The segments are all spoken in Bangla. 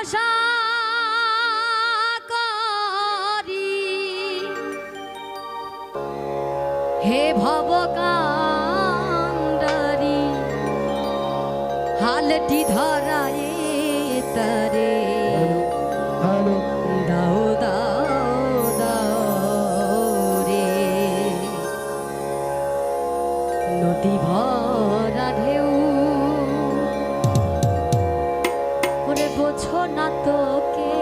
ভরসা করি হে ভবকান্ডারি হালটি ধরায় তারে দাও দাও দাও রে নদী ভরা ঢেউ করে বোঝো না তোকে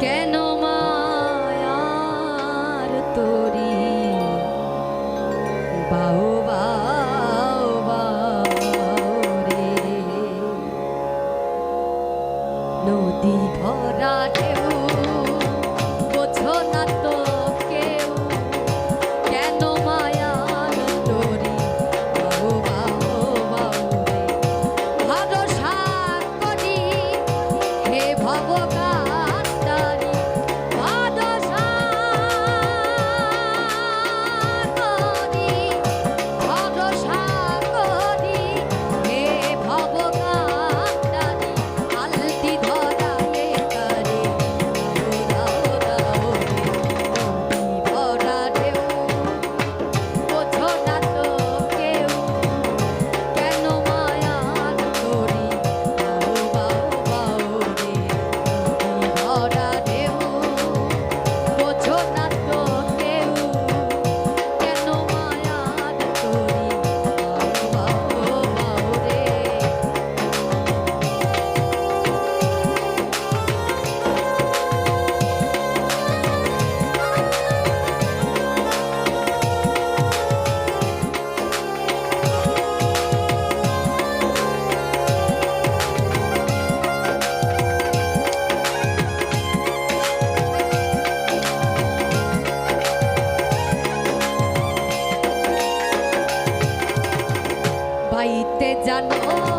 কেন মায়ার তোরি বাউ বাউ বাউ রে নদী ভরা ঢেউ বোঝো না তো কেউ কেন মায়ার তোরি বাউ বাউ বাউ রে ভরসা করি হে ভবকান্ডারি ভরসা করি ভরসা করি হে ভবকান্ডারি আলতি ধরায়ে করে দাও দাও রে নদী ভরা ঢেউ বোঝো না তো কেউ কেন মায়ার তোরি বাউ বাউ বাউ রে নদী ভরা ঢেউ বোঝো না তো কেউ কেন মায়ার তোরি বাউ বাউ বাউ রে বাইতে জানো